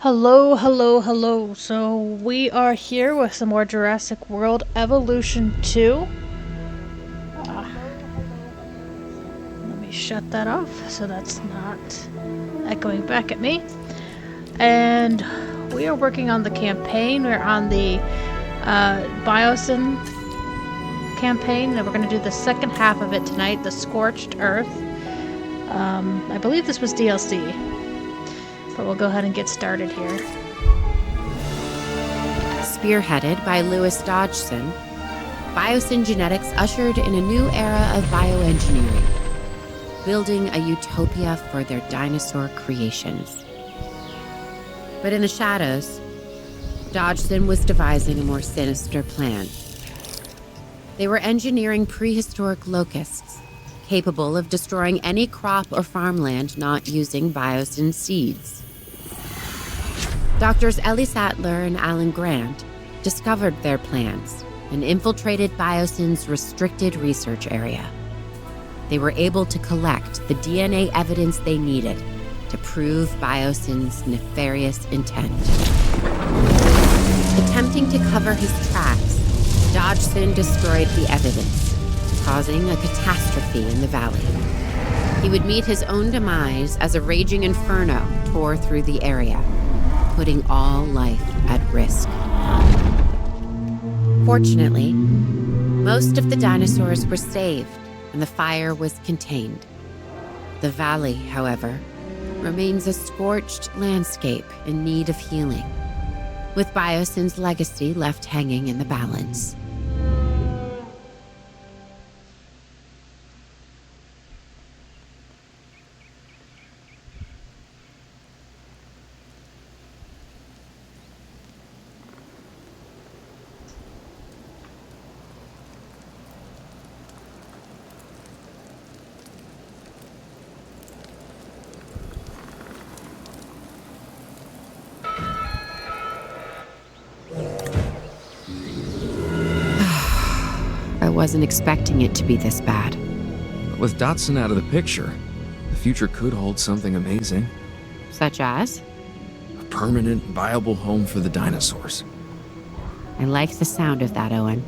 Hello, hello, hello. So we are here with some more Jurassic World Evolution 2. Let me shut that off so that's not echoing back at me. And we are working on the campaign. We're on the Biosyn campaign, and we're going to do the second half of it tonight, the Scorched Earth. I believe this was DLC, but we'll go ahead and get started here. Spearheaded by Louis Dodgson, Biosyn Genetics ushered in a new era of bioengineering, building a utopia for their dinosaur creations. But in the shadows, Dodgson was devising a more sinister plan. They were engineering prehistoric locusts, capable of destroying any crop or farmland not using Biosyn seeds. Doctors Ellie Sattler and Alan Grant discovered their plans and infiltrated Biosyn's restricted research area. They were able to collect the DNA evidence they needed to prove Biosyn's nefarious intent. Attempting to cover his tracks, Dodgson destroyed the evidence, causing a catastrophe in the valley. He would meet his own demise as a raging inferno tore through the area, putting all life at risk. Fortunately, most of the dinosaurs were saved and the fire was contained. The valley, however, remains a scorched landscape in need of healing, with Biosyn's legacy left hanging in the balance. I wasn't expecting it to be this bad. With Dodgson out of the picture, the future could hold something amazing. Such as? A permanent, viable home for the dinosaurs. I like the sound of that, Owen.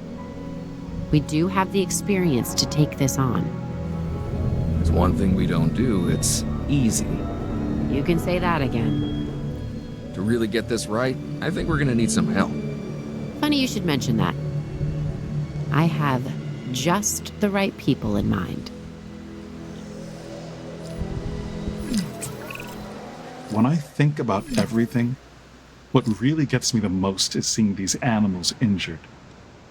We do have the experience to take this on. There's one thing we don't do, it's easy. You can say that again. To really get this right, I think we're gonna need some help. Funny you should mention that. I have just the right people in mind. When I think about everything, what really gets me the most is seeing these animals injured.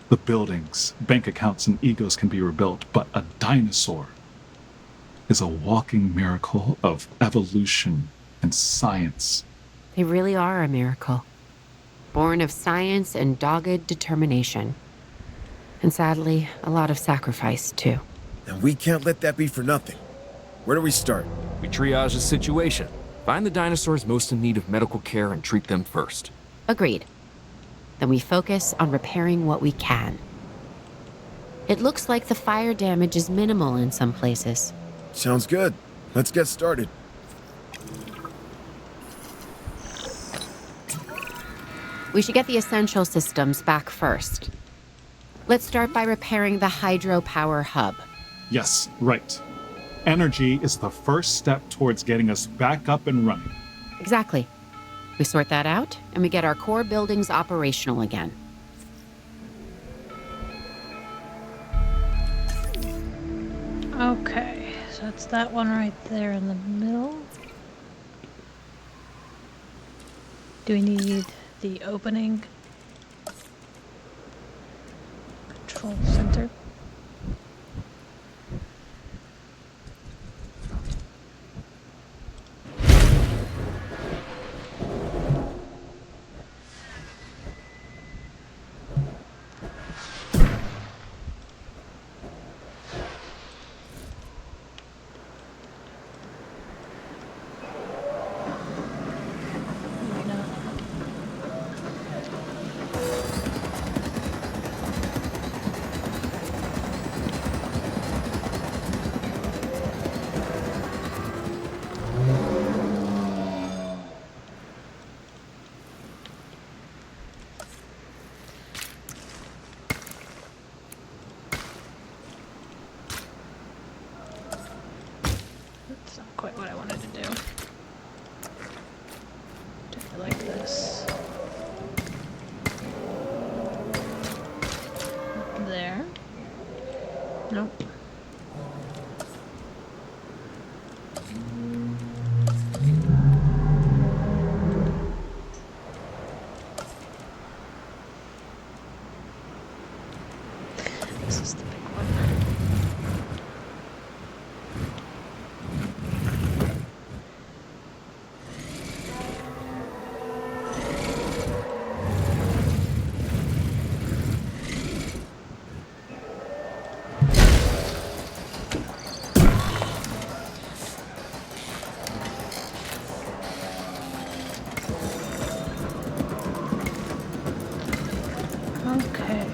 The buildings, bank accounts, and egos can be rebuilt, but a dinosaur is a walking miracle of evolution and science. They really are a miracle. Born of science and dogged determination. And sadly, a lot of sacrifice, too. And we can't let that be for nothing. Where do we start? We triage the situation. Find the dinosaurs most in need of medical care and treat them first. Agreed. Then we focus on repairing what we can. It looks like the fire damage is minimal in some places. Sounds good. Let's get started. We should get the essential systems back first. Let's start by repairing the hydropower hub. Yes, right. Energy is the first step towards getting us back up and running. Exactly. We sort that out, and we get our core buildings operational again. Okay, so that's that one right there in the middle. Do we need the opening? Control center. this? There. Nope. This is the big one. Okay.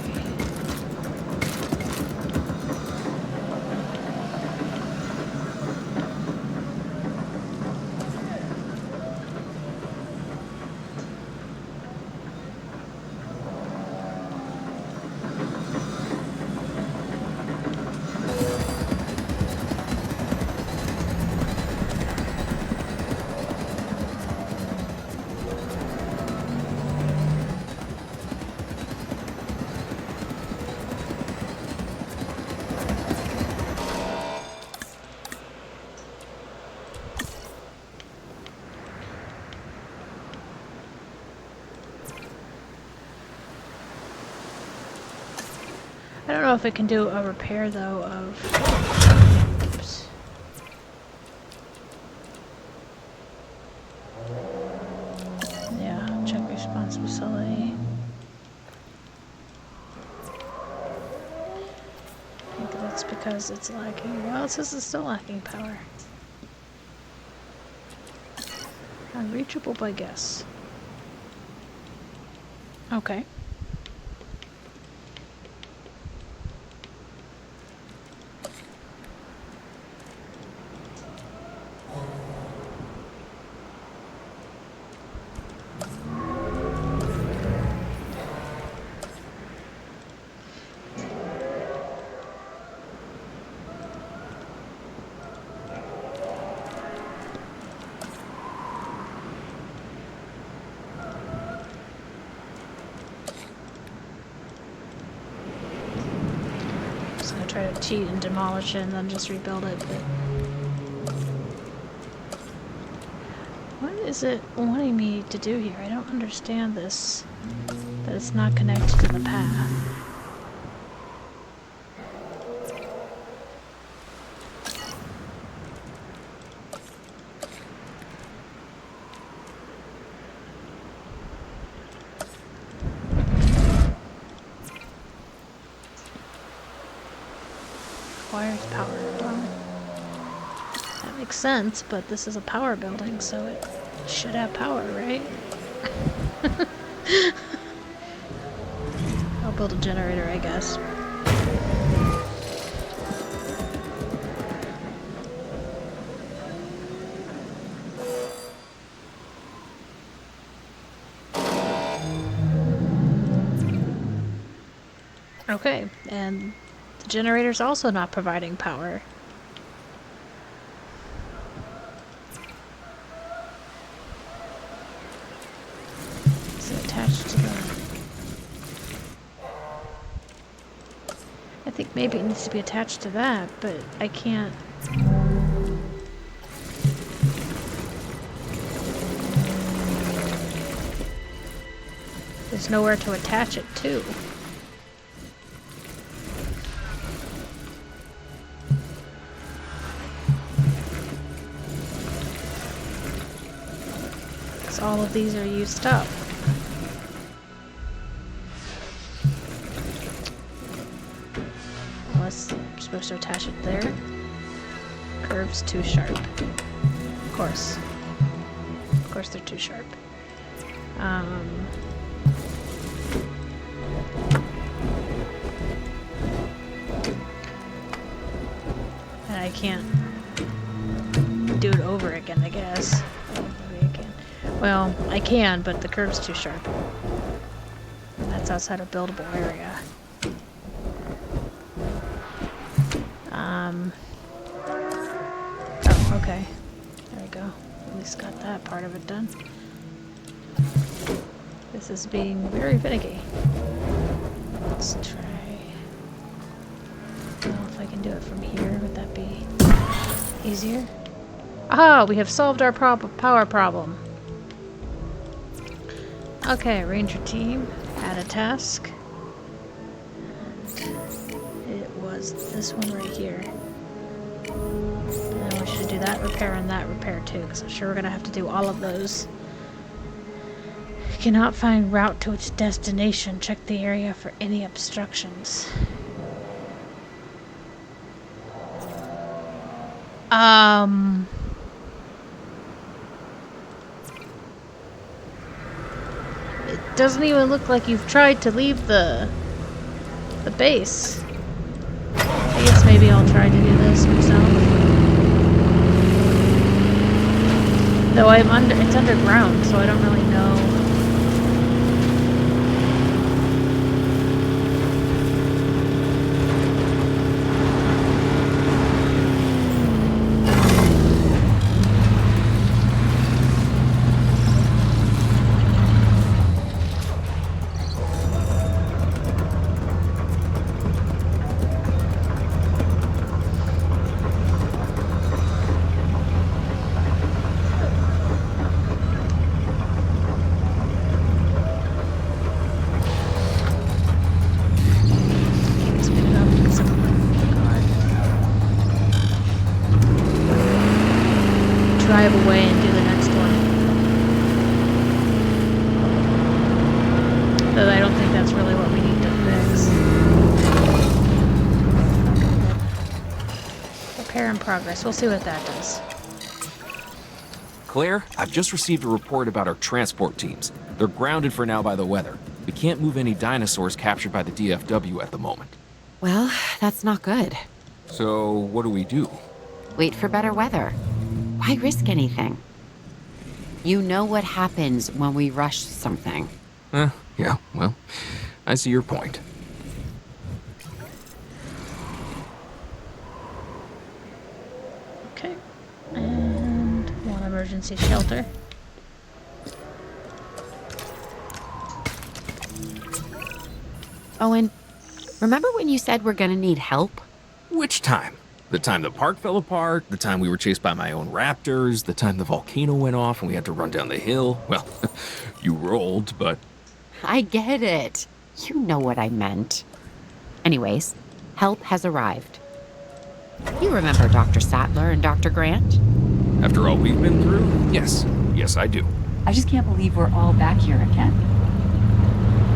I don't know if it can do a repair though of. Oops. Yeah, check response facility. I think that's because it's lacking. Well, it says it's still lacking power. Unreachable by guess. Okay. Just gonna try to cheat and demolish it and then just rebuild it, but what is it wanting me to do here? I don't understand this. That it's not connected to the path. Requires power. Well, that makes sense, but this is a power building, so it should have power, right? I'll build a generator, I guess. Okay, and the generator's also not providing power. Is it attached to the... I think maybe it needs to be attached to that, but I can't... There's nowhere to attach it to. All of these are used up. Unless I'm supposed to attach it there. Curves too sharp. Of course. Of course they're too sharp. And I can't do it over again, I guess. Maybe I can. Well, I can, but the curve's too sharp. And that's outside a buildable area. Oh, okay. There we go. At least got that part of it done. This is being very finicky. Let's try. I don't know if I can do it from here. Would that be easier? Ah, we have solved our power problem. Okay, Ranger team had a task. It was this one right here. And I want you to do that repair and that repair too, because I'm sure we're going to have to do all of those. Cannot find route to its destination. Check the area for any obstructions. It doesn't even look like you've tried to leave the base. I guess maybe I'll try to do this myself. Though it's underground, so I don't really know. Drive away and do the next one. Though I don't think that's really what we need to fix. Repair in progress. We'll see what that does. Claire, I've just received a report about our transport teams. They're grounded for now by the weather. We can't move any dinosaurs captured by the DFW at the moment. Well, that's not good. So, what do we do? Wait for better weather. Why risk anything? You know what happens when we rush something. Yeah, well, I see your point. Okay. And one emergency shelter. Owen, remember when you said we're gonna need help? Which time? The time the park fell apart, the time we were chased by my own raptors, the time the volcano went off and we had to run down the hill. Well, you rolled, but... I get it. You know what I meant. Anyways, help has arrived. You remember Dr. Sattler and Dr. Grant? After all we've been through, yes. Yes, I do. I just can't believe we're all back here again.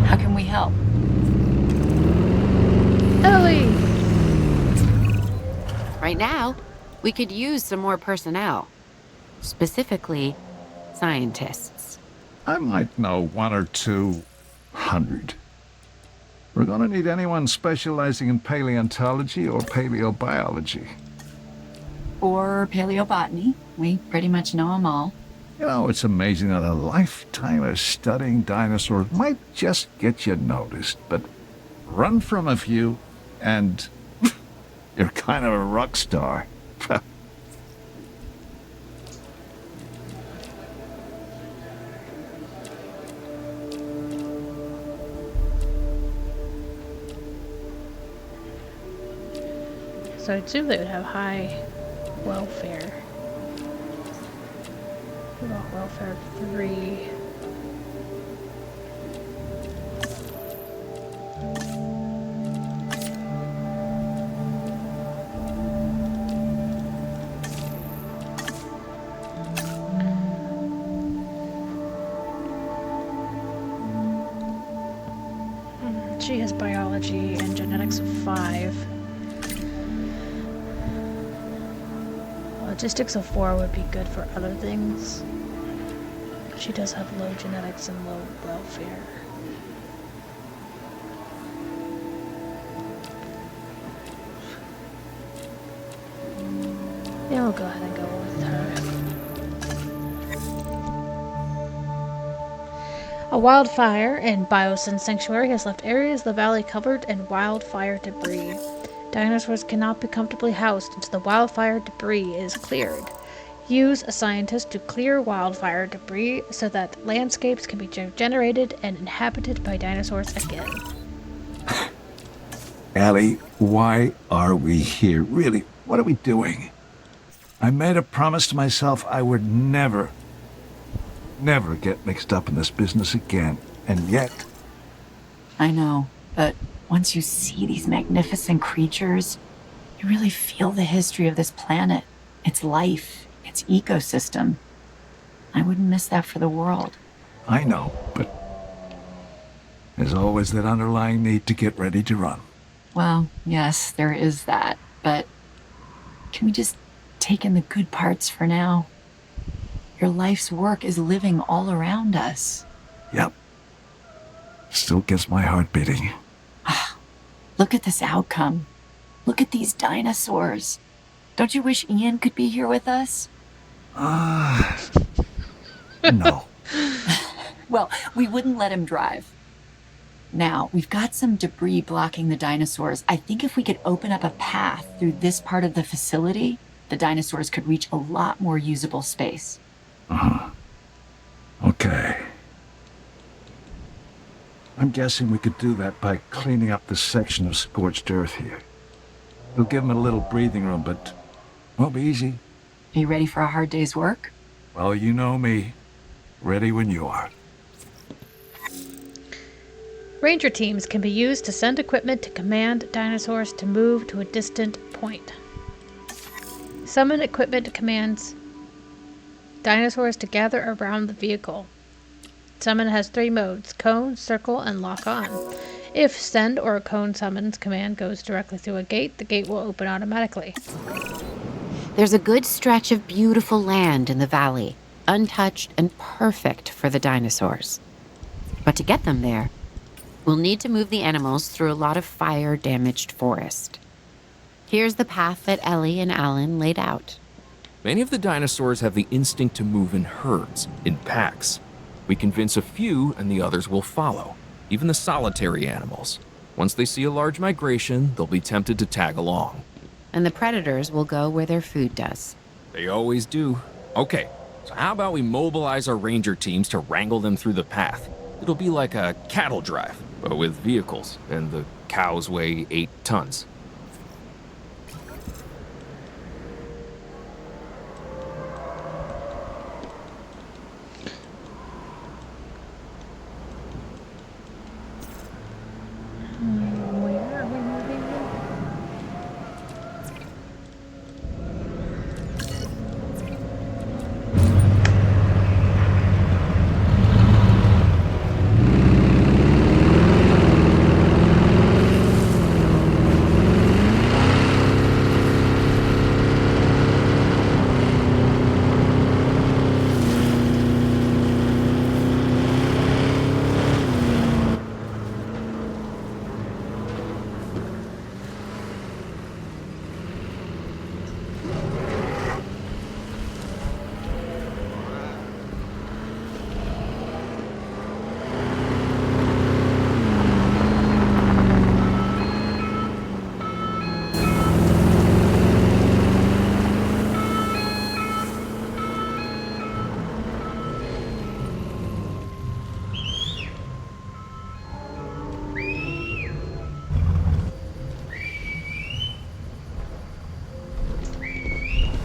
How can we help? Ellie! Right now, we could use some more personnel. Specifically, scientists. I might know 100 or 200. We're gonna need anyone specializing in paleontology or paleobiology. Or paleobotany. We pretty much know them all. You know, it's amazing that a lifetime of studying dinosaurs might just get you noticed, but run from a few and you're kind of a rock star. So I'd assume they would have high welfare. What about welfare 3? She has biology and genetics of 5. Logistics of 4 would be good for other things. She does have low genetics and low welfare. Yeah, we'll go ahead and go with her. A wildfire in Biosyn Sanctuary has left areas of the valley covered in wildfire debris. Dinosaurs cannot be comfortably housed until the wildfire debris is cleared. Use a scientist to clear wildfire debris so that landscapes can be generated and inhabited by dinosaurs again. Ellie, why are we here? Really, what are we doing? I made a promise to myself I would never get mixed up in this business again. And yet... I know, but once you see these magnificent creatures, you really feel the history of this planet, its life, its ecosystem. I wouldn't miss that for the world. I know, but there's always that underlying need to get ready to run. Well, yes, there is that, but can we just take in the good parts for now? Your life's work is living all around us. Yep. Still gets my heart beating. Look at this outcome. Look at these dinosaurs. Don't you wish Ian could be here with us? No. Well, we wouldn't let him drive. Now, we've got some debris blocking the dinosaurs. I think if we could open up a path through this part of the facility, the dinosaurs could reach a lot more usable space. Okay. I'm guessing we could do that by cleaning up this section of scorched earth here. It'll give them a little breathing room, but won't be easy. Are you ready for a hard day's work? Well, you know me. Ready when you are. Ranger teams can be used to send equipment to command dinosaurs to move to a distant point. Summon equipment commands dinosaurs to gather around the vehicle. Summon has 3 modes: cone, circle, and lock on. If send or cone summons command goes directly through a gate, the gate will open automatically. There's a good stretch of beautiful land in the valley, untouched and perfect for the dinosaurs. But to get them there, we'll need to move the animals through a lot of fire-damaged forest. Here's the path that Ellie and Alan laid out. Many of the dinosaurs have the instinct to move in herds, in packs. We convince a few and the others will follow, even the solitary animals. Once they see a large migration, they'll be tempted to tag along. And the predators will go where their food does. They always do. Okay, so how about we mobilize our ranger teams to wrangle them through the path? It'll be like a cattle drive, but with vehicles, and the cows weigh 8 tons. Where are we moving them?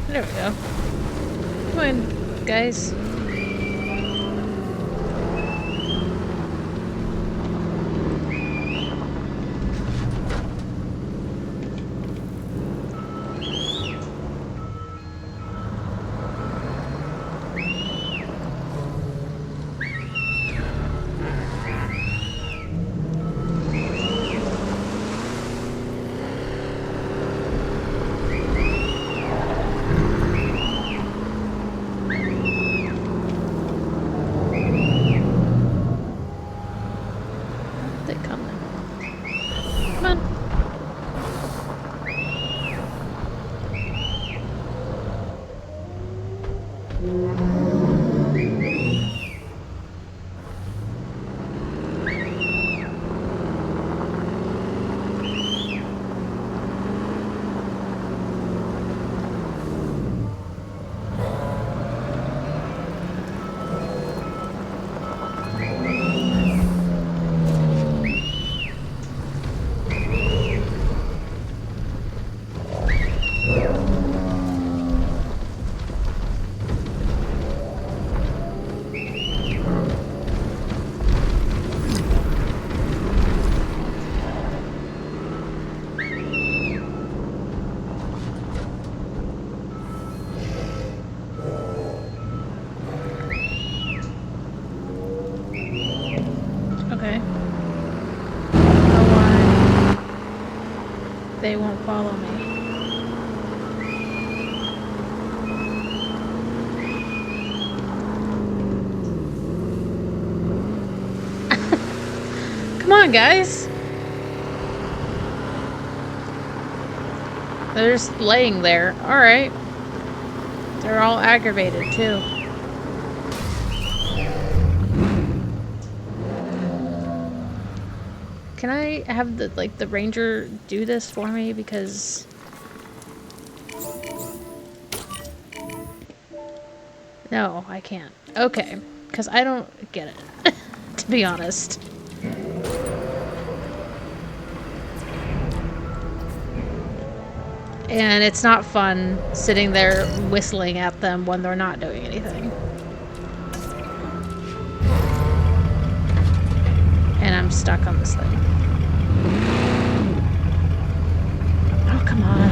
There we go. Come on, guys. they won't follow me. Come on, guys. They're just laying there. Alright. They're all aggravated, too. Can I have the ranger do this for me? Because... No, I can't. Okay. Because I don't get it. To be honest. And it's not fun sitting there whistling at them when they're not doing anything. And I'm stuck on this thing. Oh, come on.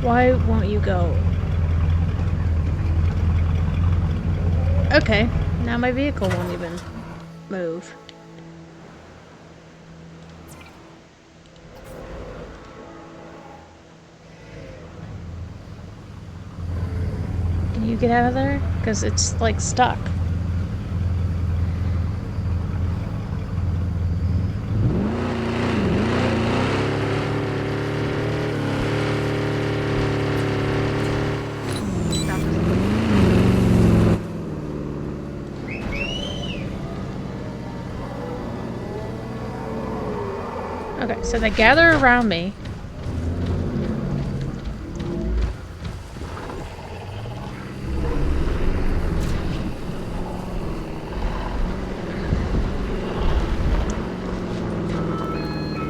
Why won't you go? Okay, now my vehicle won't even move. Can you get out of there? Because it's like stuck. Okay, so they gather around me.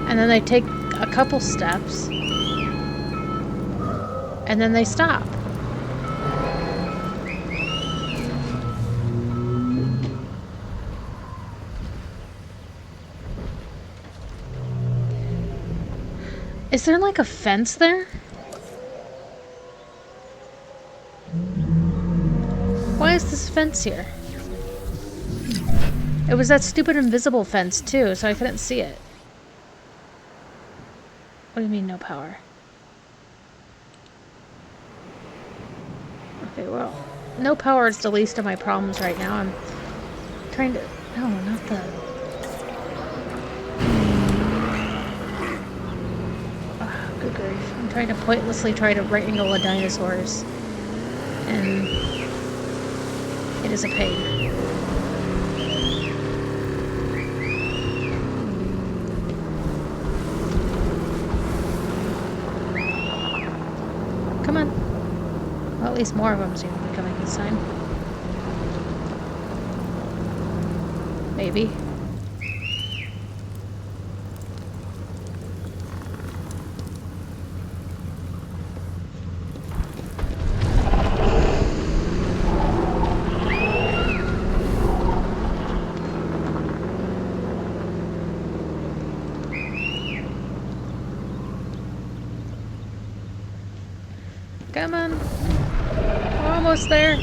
And then they take a couple steps. And then they stop. Is there like a fence there? Why is this fence here? It was that stupid invisible fence too, so I couldn't see it. What do you mean no power? Okay, well, no power is the least of my problems right now. I'm trying to... No, not the... Oh, good grief. I'm trying to pointlessly try to wrangle the dinosaurs. And... it is a pain. Come on. Well, at least more of them seem to be coming this time. Maybe. Come on. We're almost there.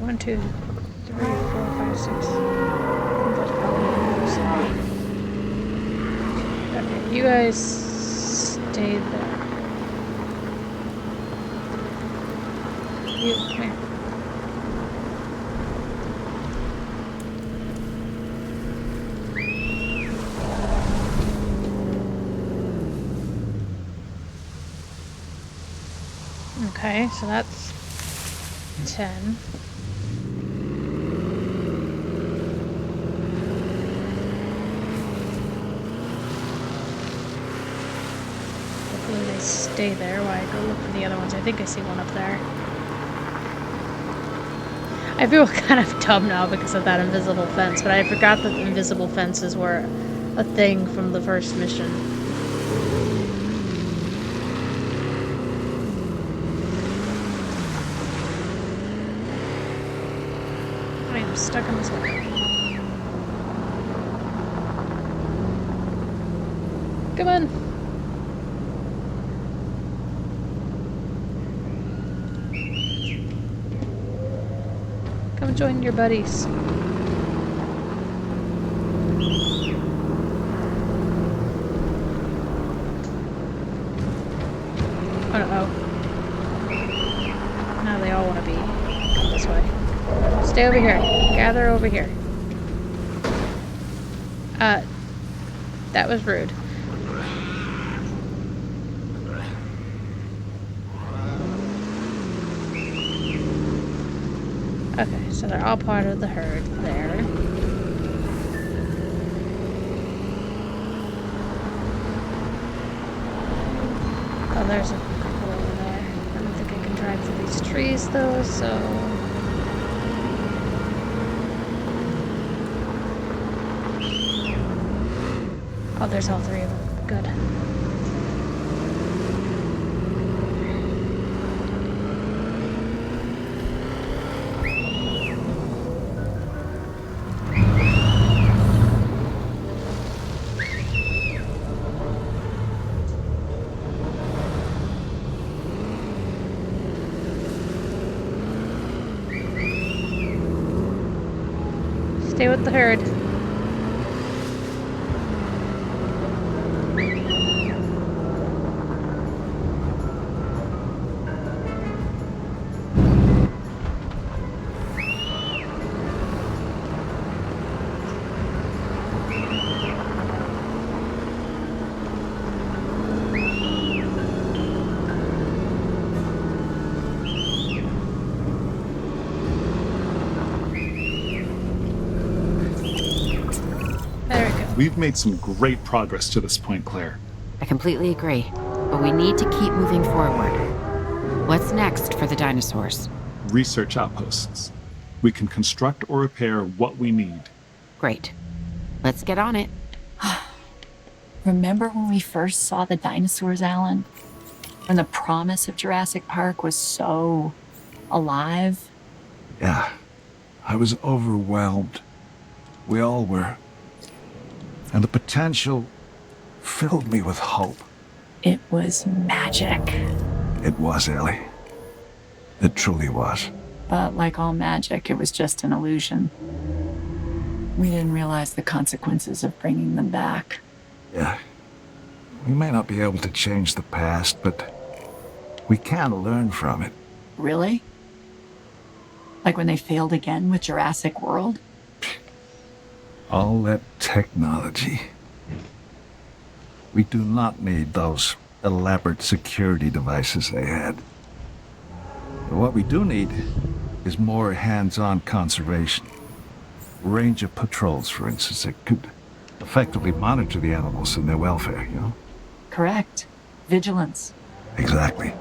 One, two, three, 4, 5, 6. That's probably okay, you guys stay there. You, come here. Okay, so that's 10. Stay there while I go look for the other ones. I think I see one up there. I feel kind of dumb now because of that invisible fence, but I forgot that the invisible fences were a thing from the first mission. I am stuck in this hole. Come on. Come join your buddies. Oh. Now they all want to be. Come this way. Stay over here. Gather over here. That was rude. Okay, so they're all part of the herd there. Oh, there's a couple over there. I don't think I can drive through these trees though, so... Oh, there's all three of them. Good. Stay with the herd. We've made some great progress to this point, Claire. I completely agree, but we need to keep moving forward. What's next for the dinosaurs? Research outposts. We can construct or repair what we need. Great. Let's get on it. Remember when we first saw the dinosaurs, Alan? When the promise of Jurassic Park was so alive? Yeah, I was overwhelmed. We all were. And the potential filled me with hope. It was magic. It was, Ellie. It truly was. But like all magic, it was just an illusion. We didn't realize the consequences of bringing them back. Yeah. We may not be able to change the past, but we can learn from it. Really? Like when they failed again with Jurassic World? All that technology. We do not need those elaborate security devices they had. But what we do need is more hands-on conservation. A range of patrols, for instance, that could effectively monitor the animals and their welfare, you know? Correct. Vigilance. Exactly.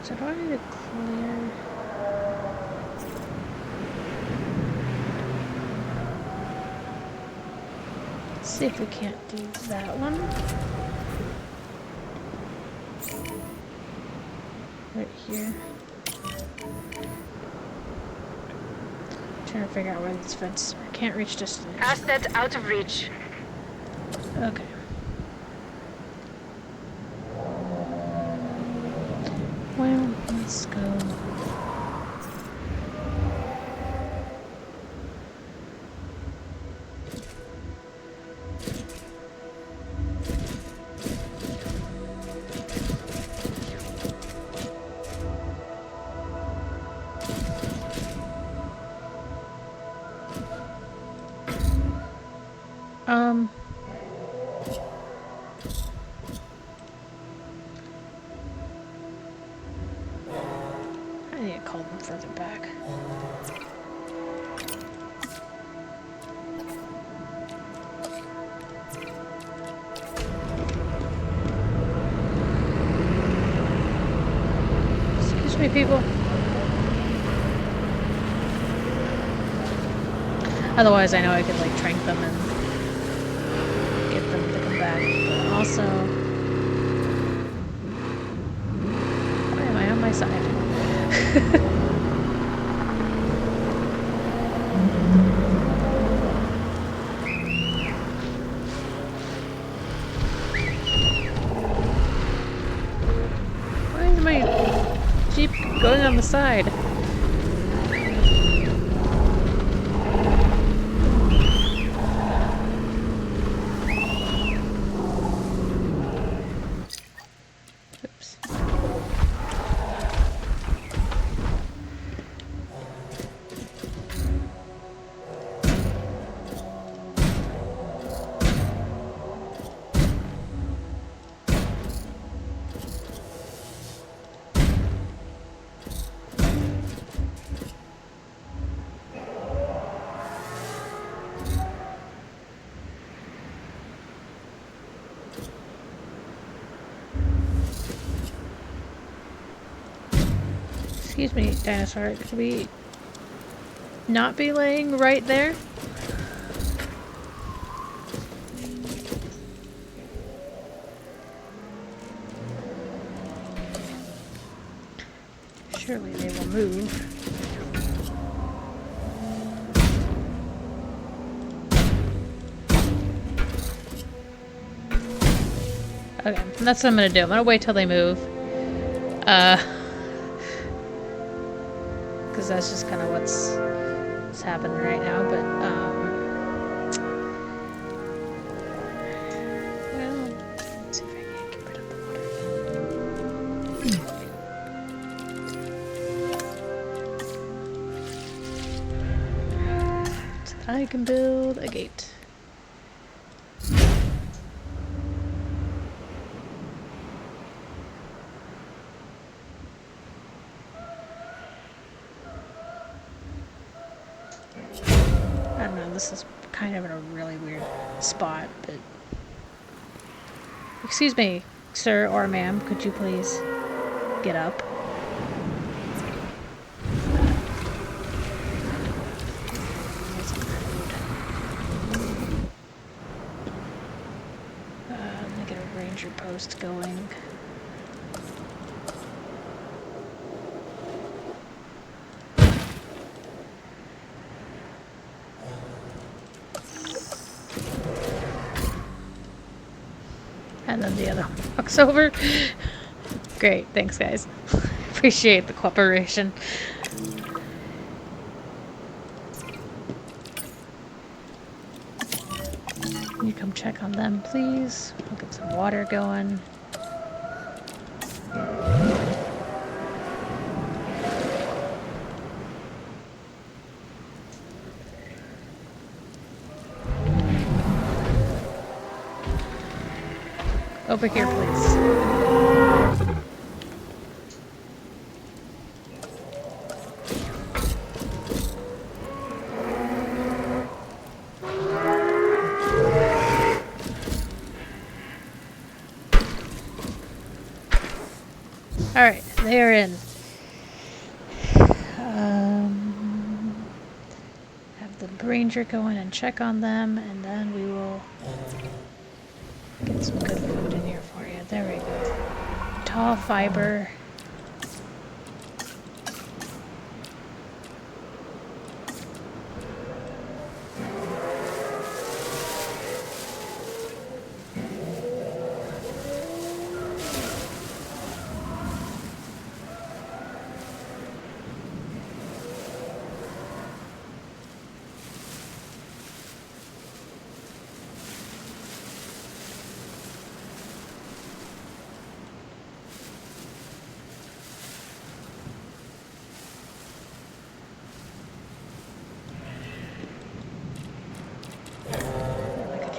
So do I need to clear? Let's see if we can't do that one. Right here. Trying to figure out where this fence. I can't reach destination. Asset out of reach. Okay. Well, let's go. called them further back. Excuse me, people. Otherwise, I know I could like trank them and get them to come back. But also, why am I on my side? Why is my Jeep going on the side? Oops. Excuse me, dinosaur. Could we not be laying right there? Surely they will move. Okay, that's what I'm gonna do. I'm gonna wait till they move. Because that's just kind of what's happening right now. But well, let's see if I can get rid of the water. So that I can build a gate. I don't know, this is kind of in a really weird spot, but... Excuse me, sir or ma'am, could you please get up? Let me get a ranger post going. And then the other one walks over. Great, thanks guys. Appreciate the cooperation. Can you come check on them, please? I'll get some water going. Over here, please. Alright, they're in. Have the ranger go in and check on them, and then we will get some good food in here for you. There we go. Tall fiber.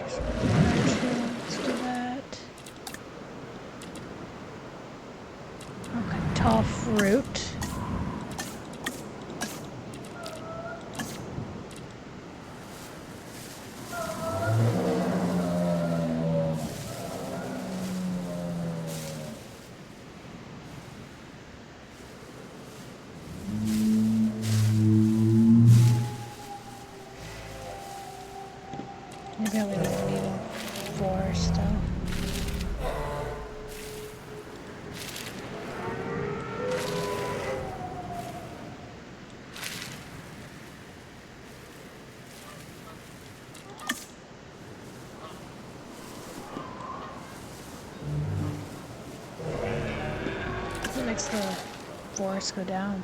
Let's do that. Okay, tall fruit. makes the forest go down.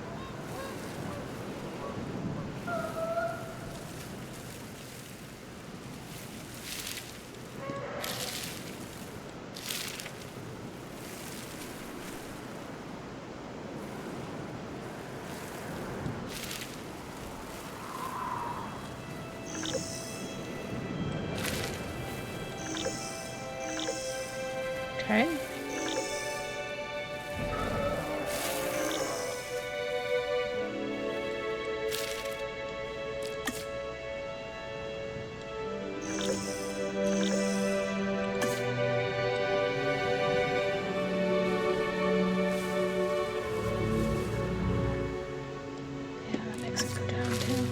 Okay. Yeah, that makes it go down too.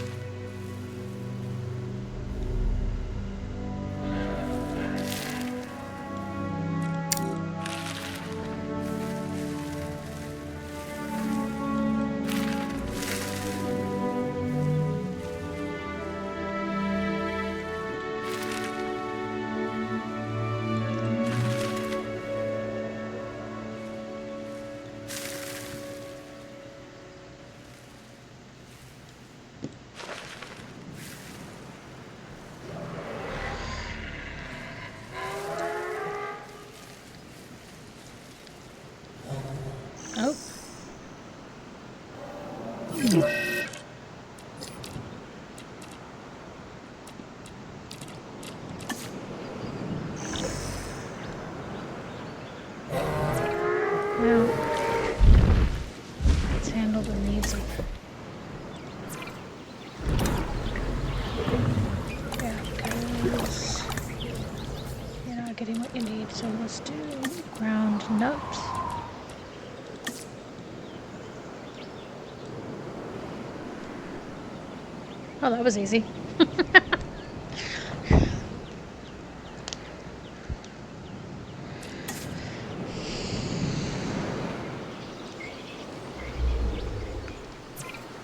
Oh. Well, let's handle the needs of... Yeah, because you're not getting what you need, so let's do ground nuts. Oh, that was easy.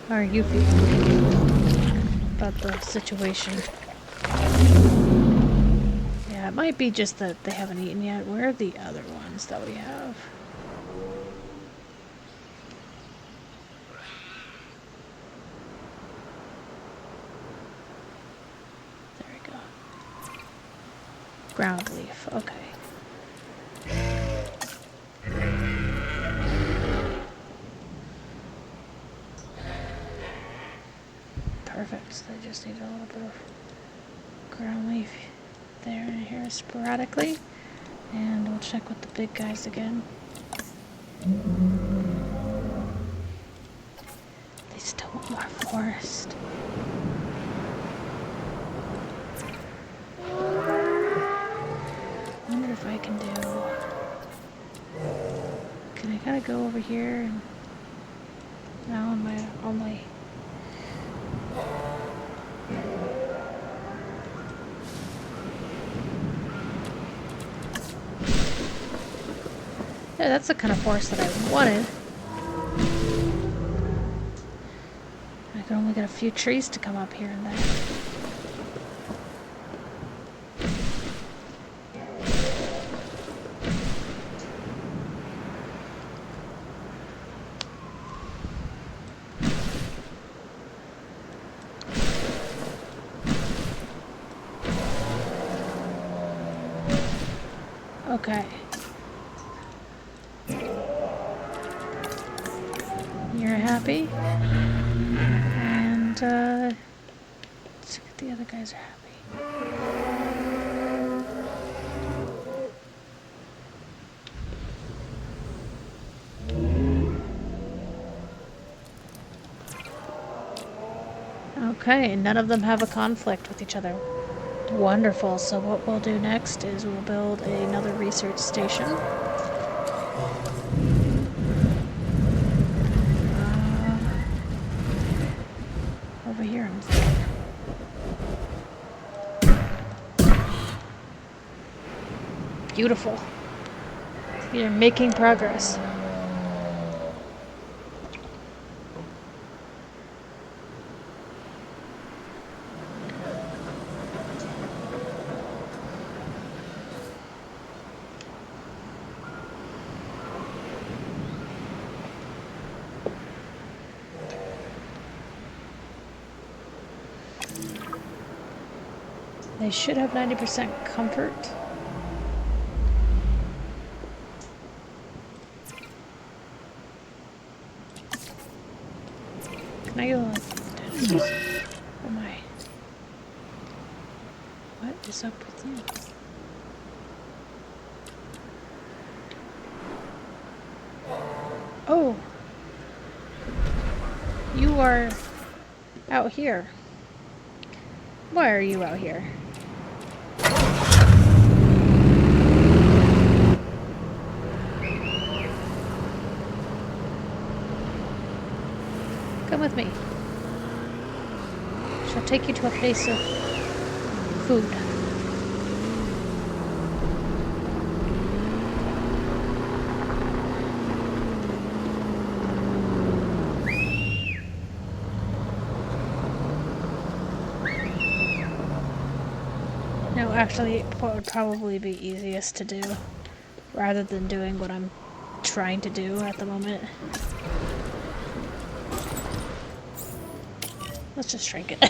How are you feeling about the situation? Yeah, it might be just that they haven't eaten yet. Where are the other ones that we have? There we go. Ground leaf, okay. Perfect. They just need a little bit of ground leaf there and here sporadically. And we'll check with the big guys again. They still want more forest. I wonder if I can do... Can I kind of go over here and... Now on my... Yeah, that's the kind of forest that I wanted. I can only get a few trees to come up here and there. Okay. You're happy? And, let's see if the other guys are happy. Okay, none of them have a conflict with each other. Wonderful. So what we'll do next is we'll build another research station. Over here, I'm thinking. Beautiful. We are making progress. They should have 90% comfort. Can I go like... Oh my. What is up with you? Oh! You are out here. Why are you out here? Come with me. Shall take you to a place of food. No, actually, what would probably be easiest to do, rather than doing what I'm trying to do at the moment. Let's just shrink it.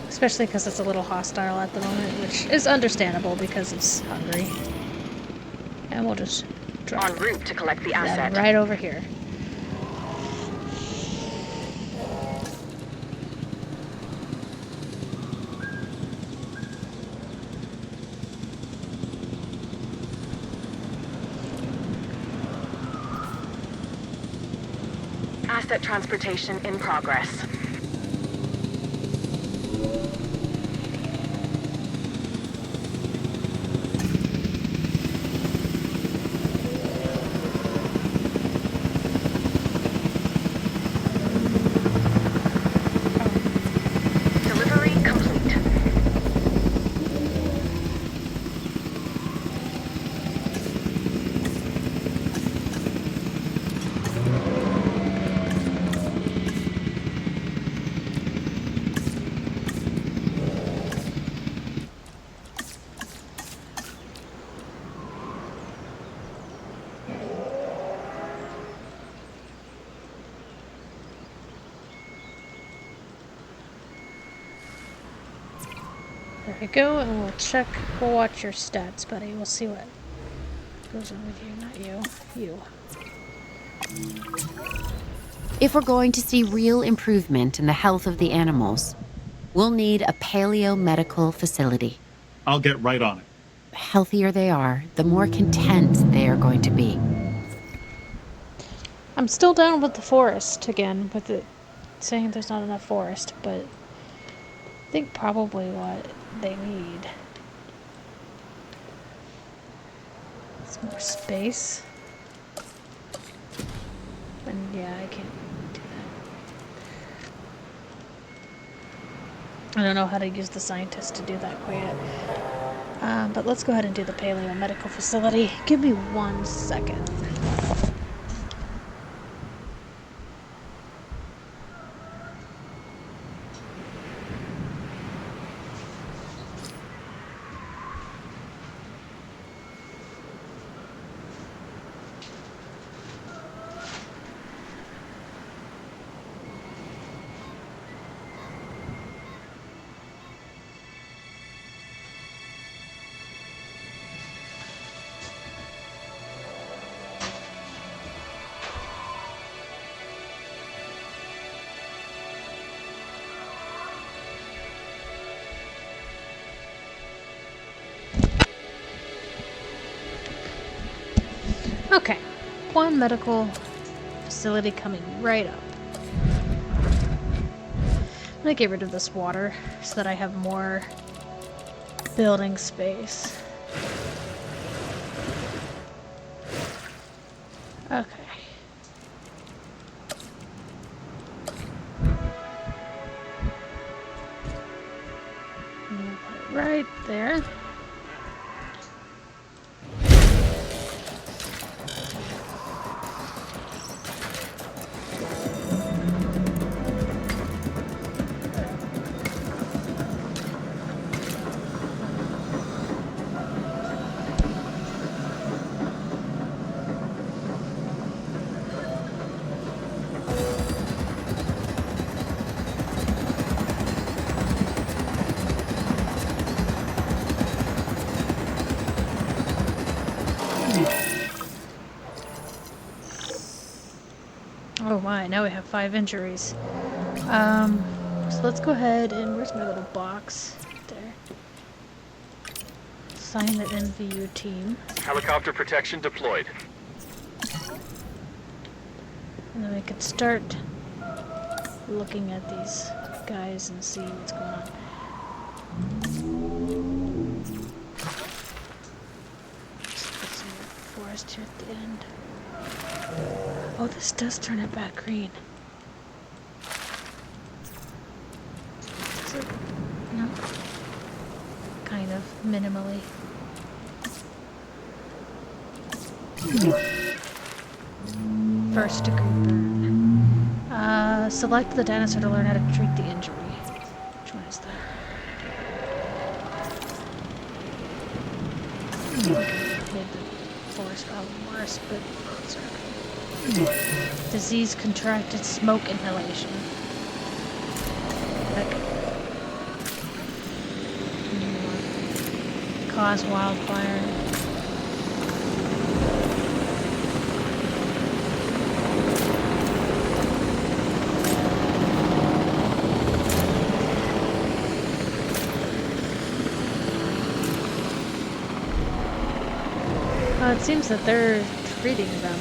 Especially because it's a little hostile at the moment, which is understandable because it's hungry. And we'll just drop En route to collect the them asset. right over here. Asset transportation in progress. Delivery complete. There we go, and we'll watch your stats, buddy. We'll see what goes on with you, not you. If we're going to see real improvement in the health of the animals, we'll need a paleo-medical facility. I'll get right on it. The healthier they are, the more content they are going to be. I'm still down with the forest again, with it saying there's not enough forest, but I think probably what they need is more space. And yeah, I can't do that. I don't know how to use the scientist to do that quite yet. But let's go ahead and do the paleo medical facility. Give me 1 second. Okay, one medical facility coming right up. I'm gonna get rid of this water so that I have more building space. Okay. And we'll put it right there. Alright, now we have 5 injuries. So let's go ahead and where's my little box? There. Assign the NVU team. Helicopter protection deployed. And then we could start looking at these guys and see what's going on. Just put some forest here at the end. Oh, this does turn it back green. Is it? No? Kind of, minimally. First degree burn. Select the dinosaur to learn how to treat the injury. Which one is that? Made the forest problem worse, but it's okay. Disease contracted smoke inhalation. Okay. Cause wildfire. It seems that they're treating them.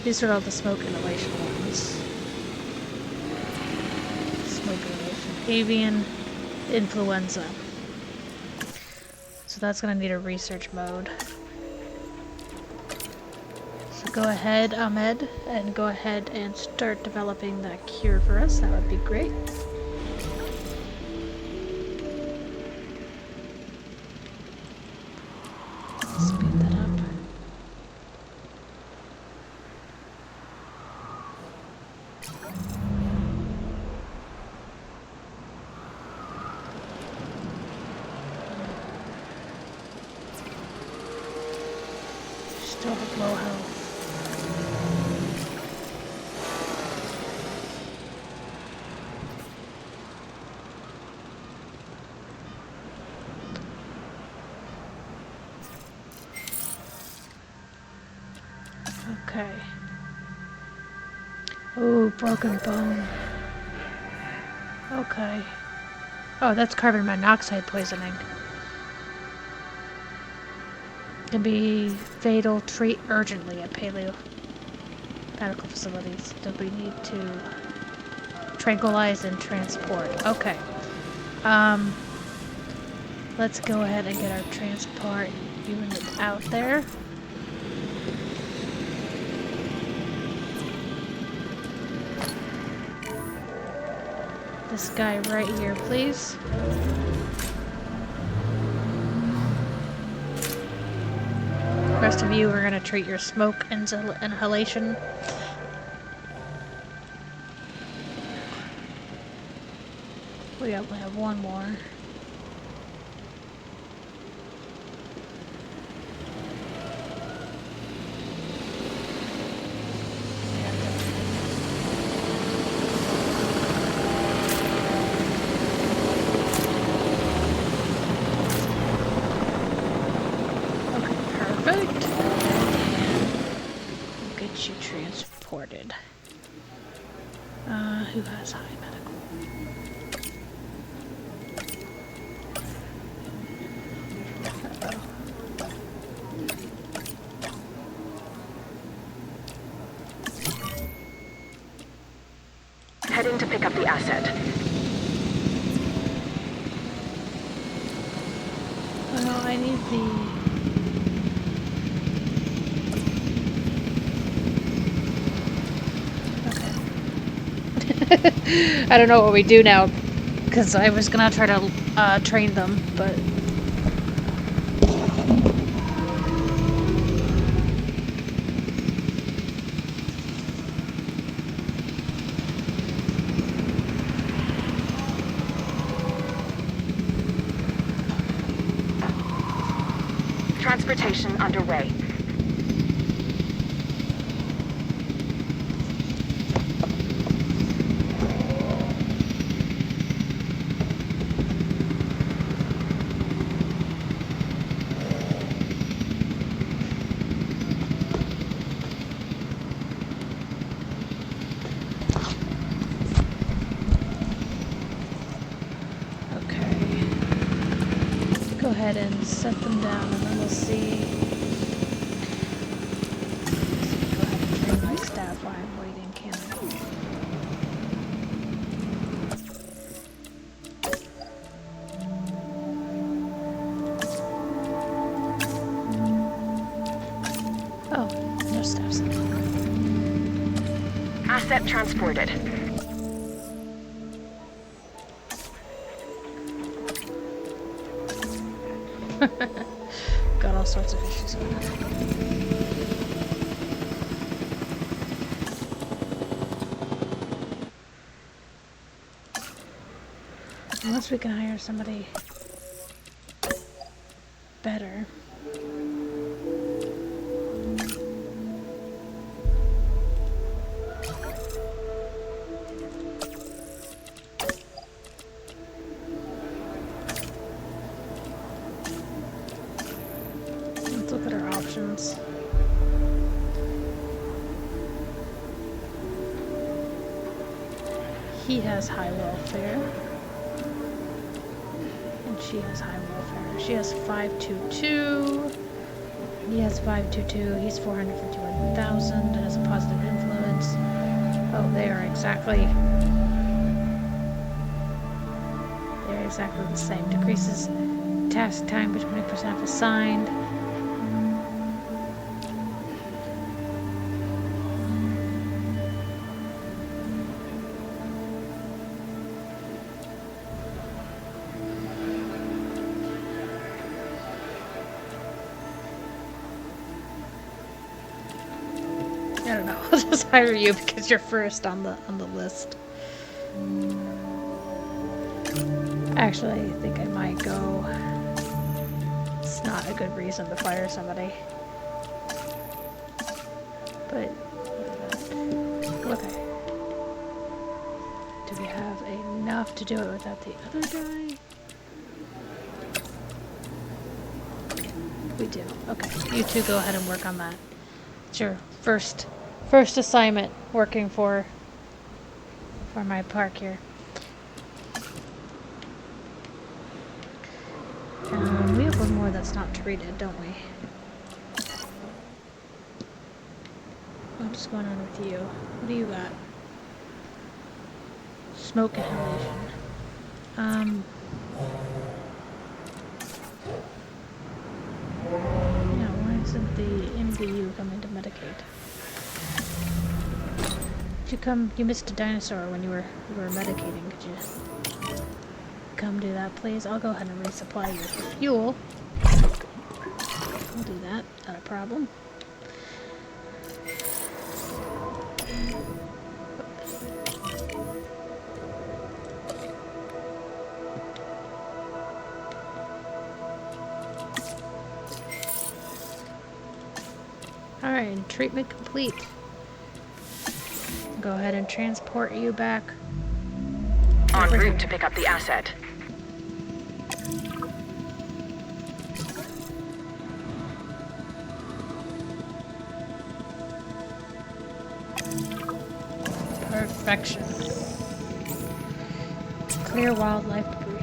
These are all the smoke inhalation ones. Smoke inhalation. Avian influenza. So that's gonna need a research mode. So go ahead, Ahmed, and go ahead and start developing that cure for us. That would be great. Speed that up. Still have low health. Okay. Oh, broken bone. Okay. Oh, that's carbon monoxide poisoning. Can be fatal. Treat urgently at paleo medical facilities. Do we need to tranquilize and transport? Okay. Let's go ahead and get our transport unit out there. This guy right here, please. The rest of you are going to treat your smoke inhalation. We only have one more. You transported. Who has high medical? Heading to pick up the asset. Oh, I need the... I don't know what we do now, because I was gonna try to train them, but... Transportation underway. ahead and set them down, and then we'll see. Go ahead and train my staff while I'm waiting, can I? Oh, no staffs. Asset transported. Got all sorts of issues going on. Unless we can hire somebody better. Let's look at our options. He has high welfare. And she has high welfare. She has 522. He has 522. He's 451,000. It has a positive influence. Oh, they are exactly the same. Decreases task time by 20% if assigned. I don't know. I'll just hire you because you're first on the list. Actually, I think I might go. It's not a good reason to fire somebody. But okay. Do we have enough to do it without the other guy? We do. Okay. You two go ahead and work on that. It's your first assignment working for my park here. We have one more that's not treated, don't we? What's going on with you? What do you got? Smoke inhalation. Yeah, why isn't the MDU coming to Medicaid? You missed a dinosaur when you were medicating, could you come do that, please? I'll go ahead and resupply you with fuel. I'll do that, not a problem. Alright, treatment complete. Go ahead and transport you back. En route to pick up the asset. Perfection. Clear wildlife debris.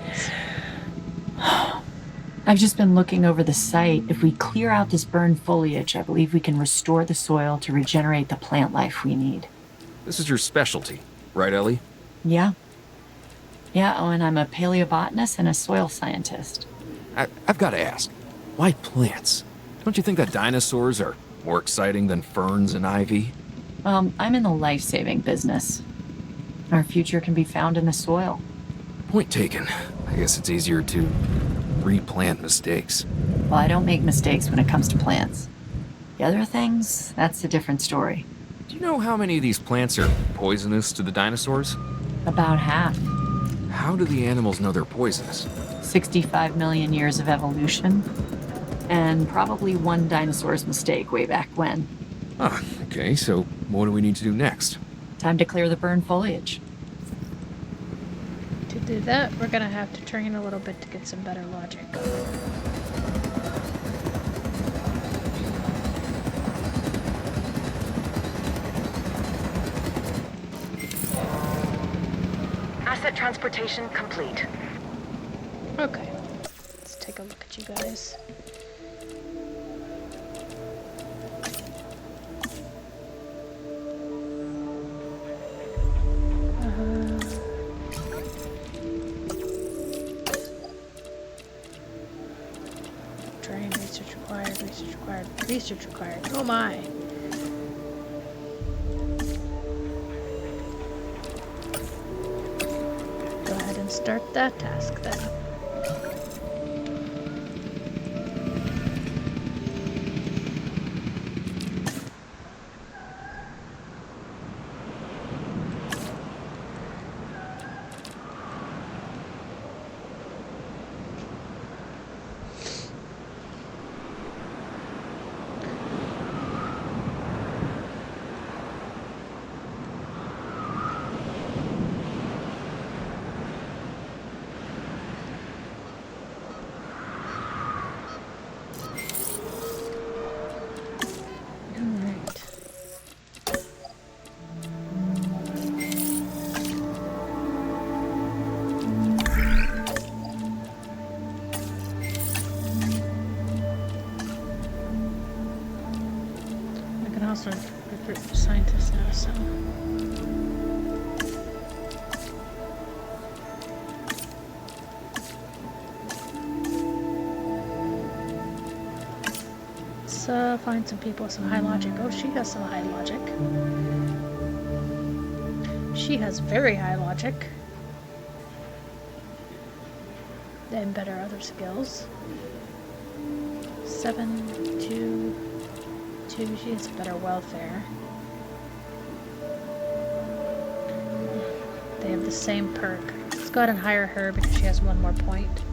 I've just been looking over the site. If we clear out this burned foliage, I believe we can restore the soil to regenerate the plant life we need. This is your specialty, right, Ellie? Yeah. Yeah, oh, and I'm a paleobotanist and a soil scientist. I've got to ask, why plants? Don't you think that dinosaurs are more exciting than ferns and ivy? I'm in the life-saving business. Our future can be found in the soil. Point taken. I guess it's easier to replant mistakes. Well, I don't make mistakes when it comes to plants. The other things, that's a different story. Do you know how many of these plants are poisonous to the dinosaurs? About half. How do the animals know they're poisonous? 65 million years of evolution. And probably one dinosaur's mistake way back when. Ah, okay, so what do we need to do next? Time to clear the burned foliage. To do that, we're gonna have to train a little bit to get some better logic. Asset transportation complete. Okay, let's take a look at you guys. Train, research required, research required, research required. Oh my! Go ahead and start that task then. Also recruit scientists now, so let's find some people with some high logic. Oh, she has some high logic. She has very high logic. And better other skills. 7, 2, 2. She has better welfare. They have the same perk. Let's go ahead and hire her because she has 1 more point.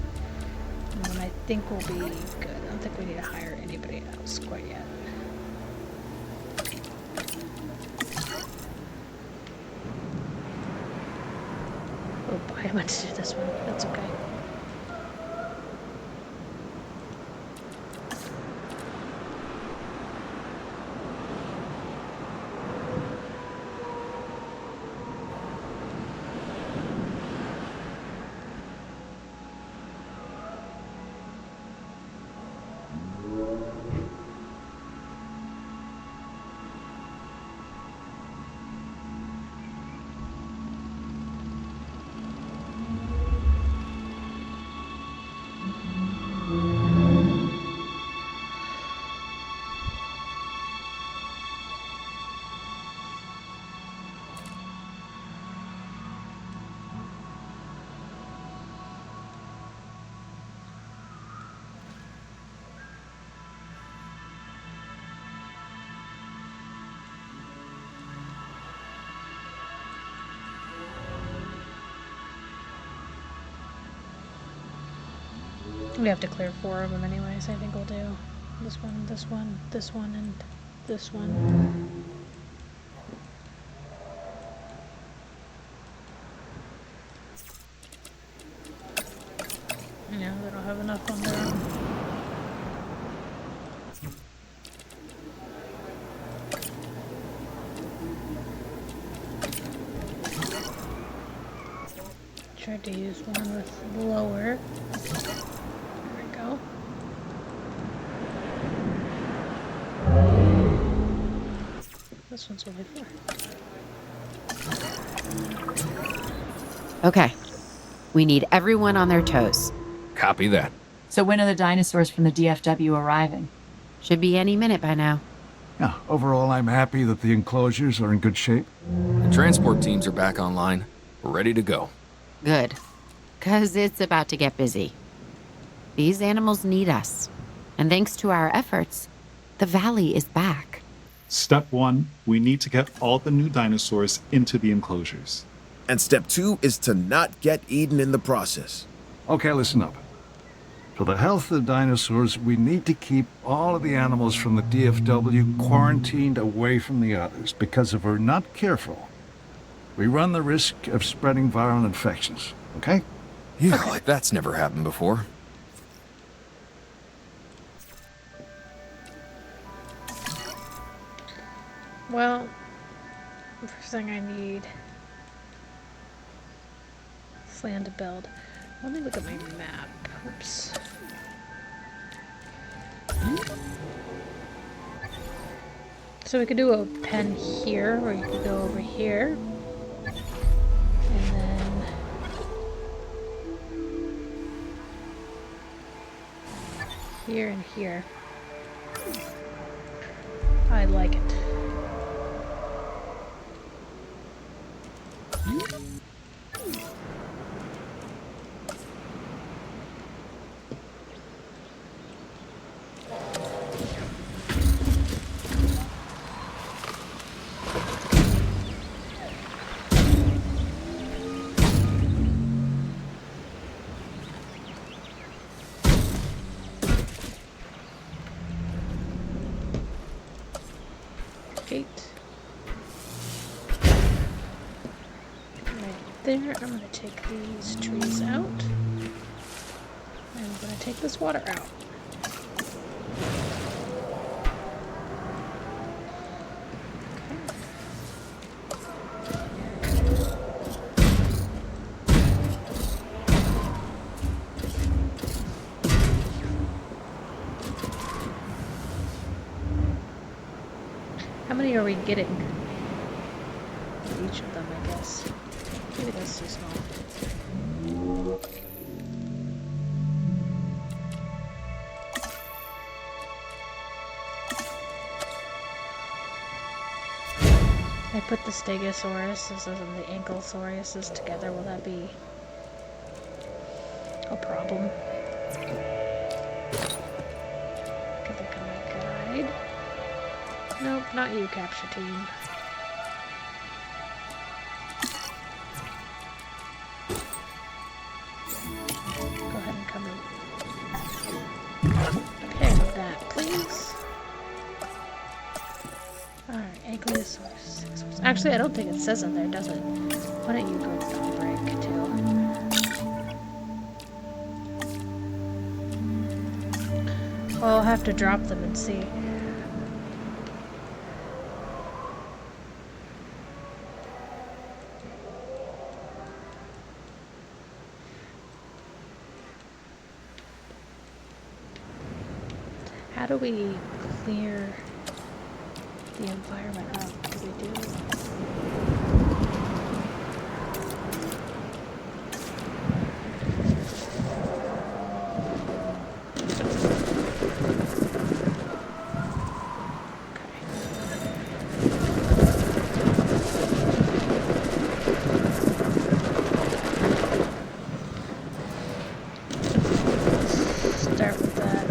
And then I think we'll be good. I don't think we need to hire anybody else quite yet. Oh boy, I meant to do this one. That's okay. We have to clear 4 of them anyways. I think we'll do this one, this one, this one, and this one. Yeah, they don't have enough on their own. Tried to use one with lower. This one's only 4. Okay. We need everyone on their toes. Copy that. So when are the dinosaurs from the DFW arriving? Should be any minute by now. Yeah, overall, I'm happy that the enclosures are in good shape. The transport teams are back online. We're ready to go. Good. 'Cause it's about to get busy. These animals need us. And thanks to our efforts, the valley is back. Step 1, we need to get all the new dinosaurs into the enclosures. And step 2 is to not get eaten in the process. Okay, listen up. For the health of the dinosaurs, we need to keep all of the animals from the DFW quarantined away from the others, because if we're not careful, we run the risk of spreading viral infections, okay? Yeah, okay. Like that's never happened before. Well, first thing I need is land to build. Let me look at my map. Oops. So we could do a pen here, or you could go over here. And then... here and here. I like it. Gate. Right there. I'm going to take these trees out. I'm going to take this water out. How many are we getting? Each of them, I guess. Maybe that's too small. I put the Stegosauruses and the Ankylosauruses together. Will that be a problem? Can look at my guide. Nope, not you, capture team. Go ahead and come in. Pair that, please. Alright, Ankylosaurus. Actually, I don't think it says in there, does it? Why don't you go down break, too? Well, I'll have to drop them and see. How do we clear the environment up? Do we do? Start with that.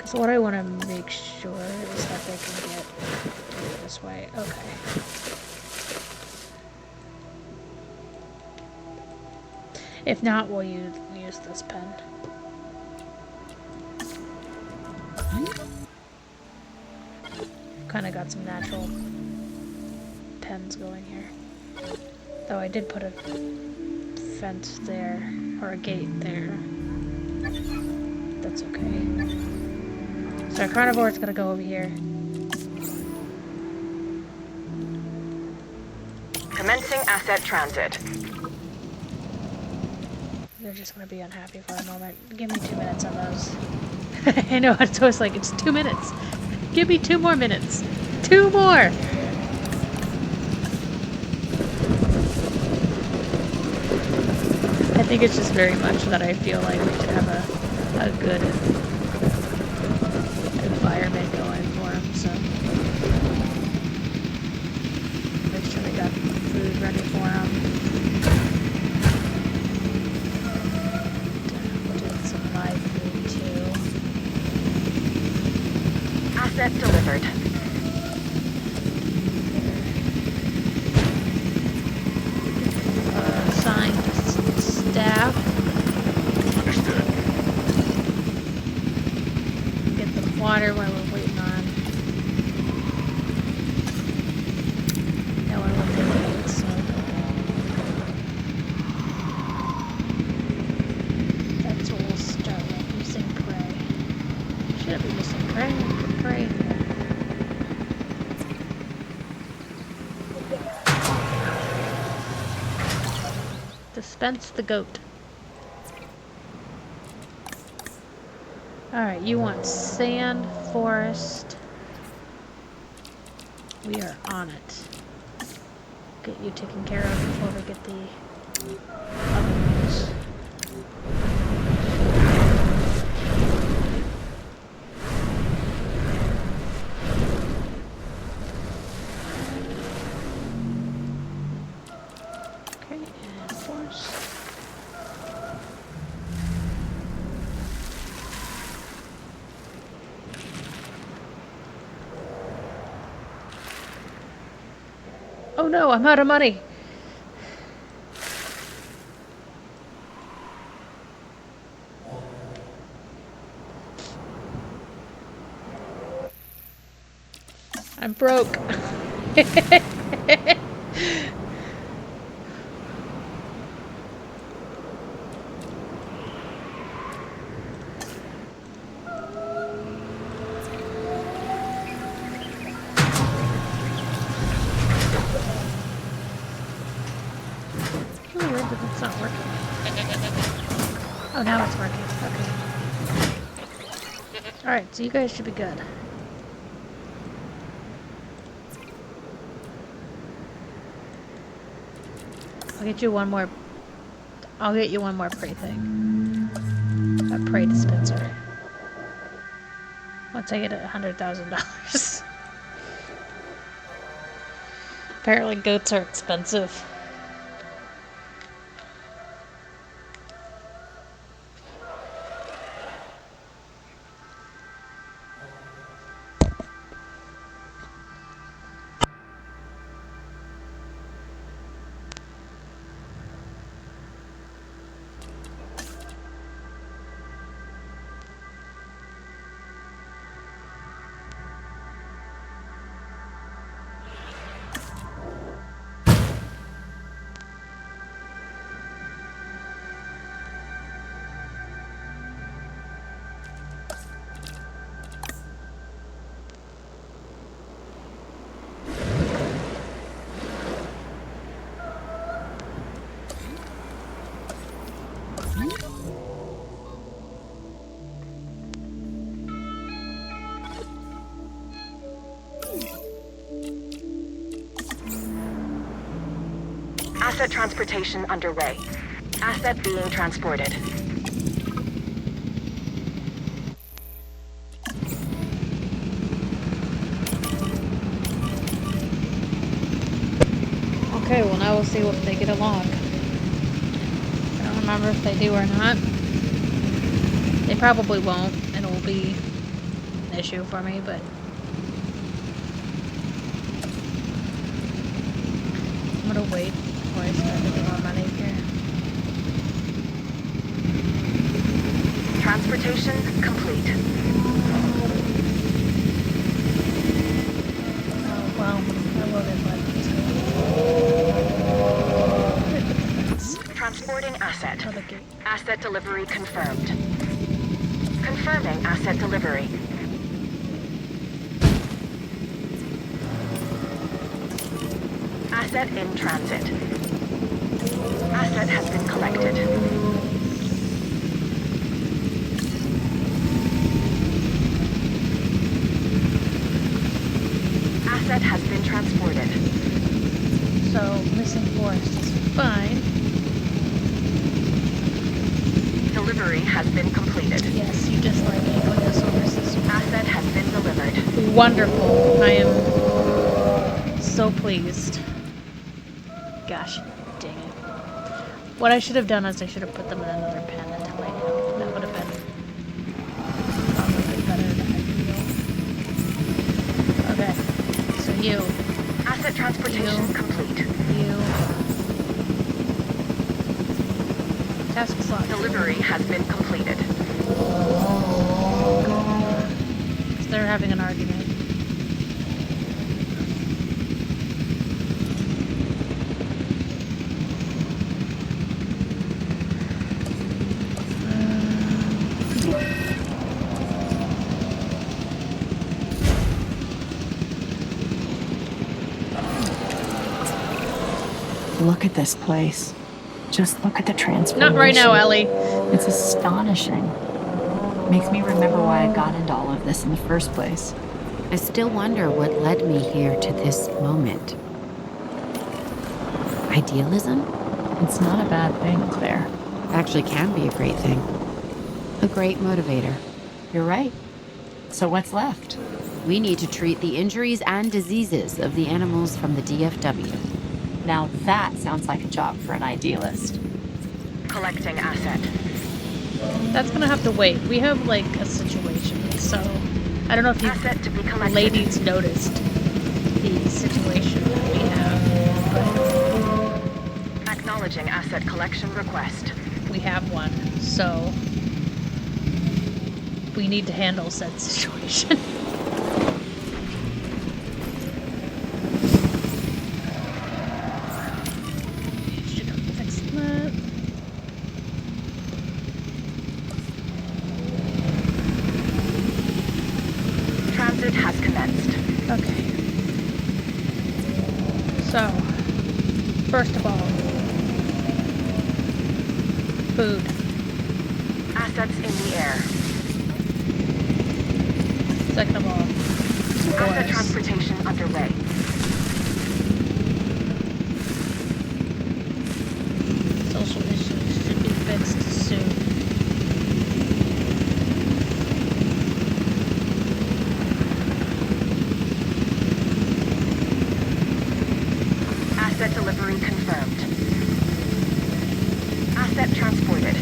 So what I want to make sure is that they can get this way. Okay. If not, we'll use this pen. Kind of got some natural pens going here. Though I did put a fence there, or a gate there. That's okay. So our carnivore's gonna go over here. Commencing asset transit. They're just gonna be unhappy for a moment. Give me 2 minutes on those. I know, it's always like, it's 2 minutes. Give me 2 more minutes. 2 more! I think it's just very much that I feel like we should have a good environment going for them, so make sure we got food ready for them. We'll do some live food too. Asset delivered. Assigned staff. Understood. Dispense the goat. Alright, you want sand, forest. We are on it. Get you taken care of before we get the other ones. Okay, and forest. Oh no, I'm out of money. I'm broke. Oh, weird that it's not working. Oh, now it's working. Okay. Alright, so you guys should be good. I'll get you one more. I'll get you one more prey thing. A prey dispenser. Once I get $100,000. Apparently goats are expensive. Asset transportation underway. Asset being transported. Okay, well now we'll see if they get along. I don't remember if they do or not. They probably won't, and it will be an issue for me, but... I'm gonna wait before I spend any more money here. Transportation complete. Oh, well, I loaded my Transporting asset. other gate. Asset delivery confirmed. Confirming asset delivery. Asset in transit. Asset has been collected. Asset has been transported. So, missing forest is fine. Delivery has been completed. Yes, you just like Ankylosaurus. Asset has been delivered. Wonderful. I am so pleased. Gosh, dang it. What I should have done is I should have put them in another pen until I knew. That would have been probably better than I feel. Okay, so you. Asset transportation complete. You. Task slot. Delivery has been completed. They're having an argument. Look at this place. Just look at the transformation. Not right now, Ellie. It's astonishing. Makes me remember why I got into all of this in the first place. I still wonder what led me here to this moment. Idealism? It's not a bad thing, Claire. Actually can be a great thing. A great motivator. You're right. So what's left? We need to treat the injuries and diseases of the animals from the DFW. Now that sounds like a job for an idealist. Collecting asset. That's gonna have to wait. We have like a situation, so I don't know if you Asset to be collected. ladies noticed the situation that we have, Acknowledging asset collection request. but we have one, so we need to handle said situation. Should have fixed that. Transit has commenced. Okay. So, first of all, food. Assets in the air. Second of all, Asset supplies. transportation underway. Social issues should be fixed soon. Asset delivery confirmed. Asset transported.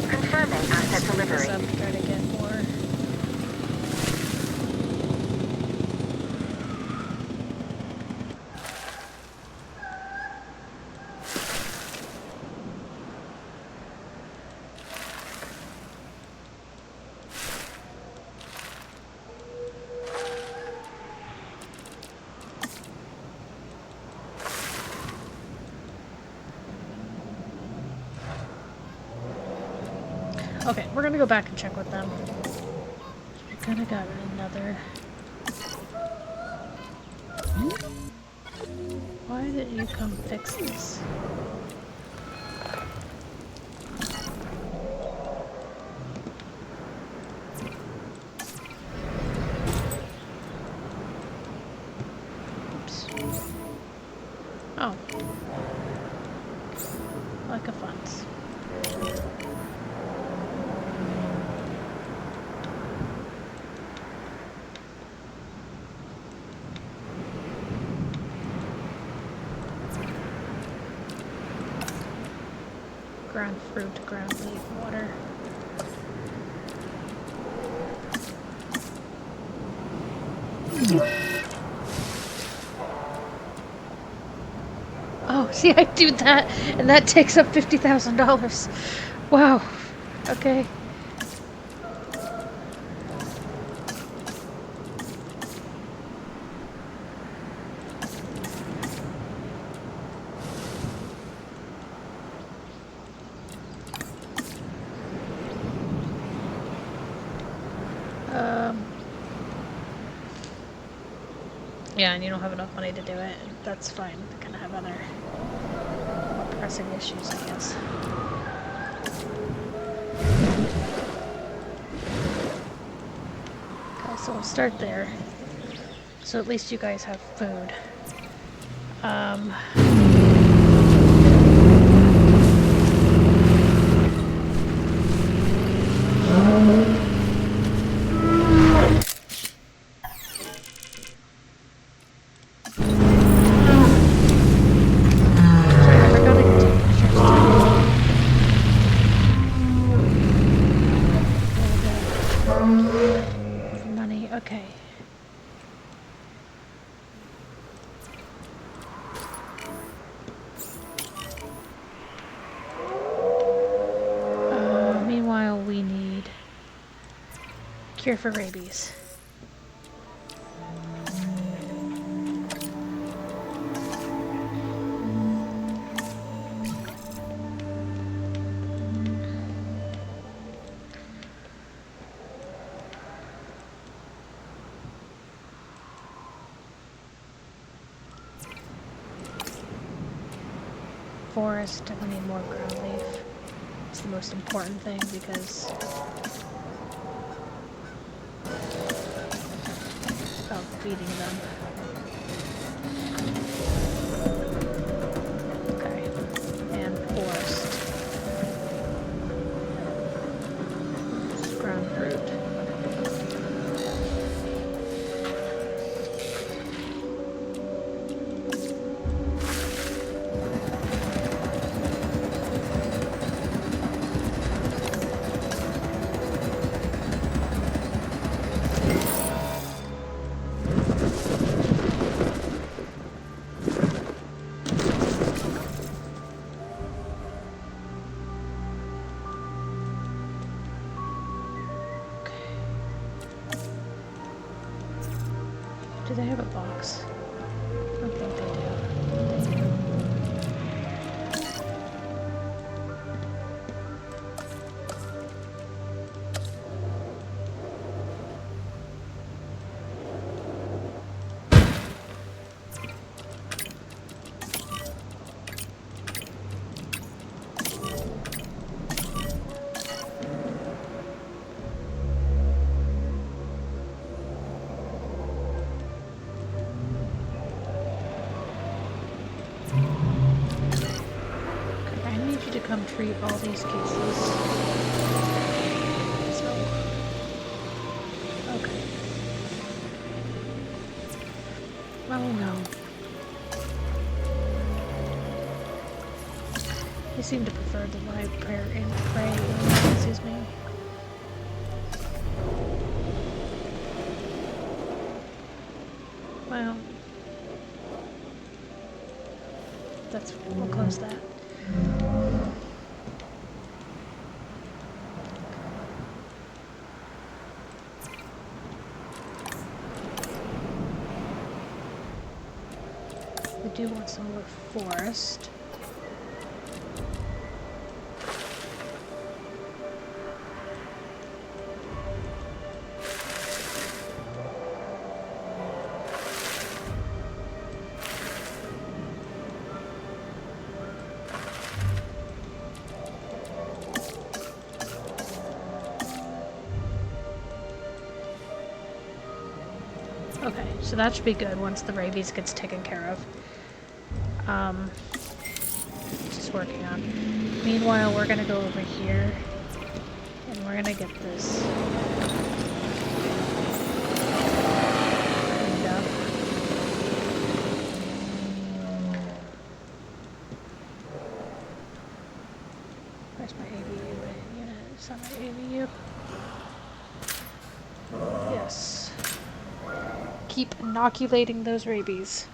Confirming asset delivery. So try to get more. Okay, we're gonna go back and check with them. We kinda got another. Why did you come fix this? Oops. Oh. Like a funds. Ground fruit, ground leaf, water. Oh, see, I do that, and that takes up $50,000. Wow. Okay. Yeah, and you don't have enough money to do it. That's fine. They're gonna have other more pressing issues, I guess. Okay, so we'll start there. So at least you guys have food. Money, okay. Meanwhile, we need cure for rabies. forest, and we need more ground leaf. It's the most important thing because of feeding them. Okay, and forest. This is ground fruit. Do they have a box? I don't think they do. They do. I need you to come treat all these cases. So, okay. Oh no. They seem to prefer the live prayer and pray. Excuse me. Well, we'll close that. We do want some more forest. Okay, so that should be good once the rabies gets taken care of. Just working on. Meanwhile, we're gonna go over here, and we're gonna get this cleaned up. Where's my AVU unit? Is that my AVU? Yes. Keep inoculating those rabies.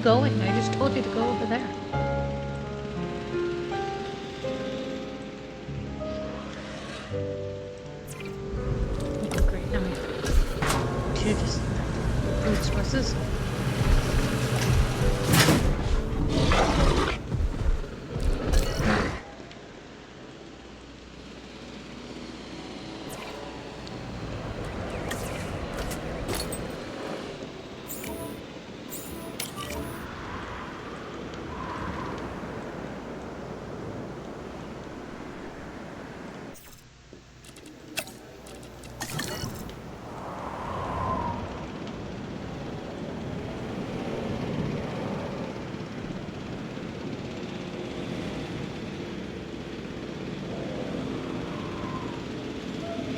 going? I just told you to go over there. Oh, great. Now we should just food sources.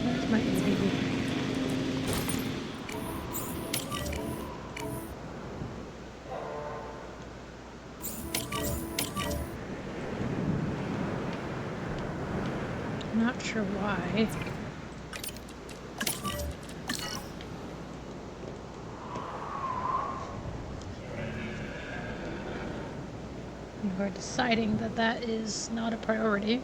Where's my ABB? I'm not sure why. We're deciding that that is not a priority.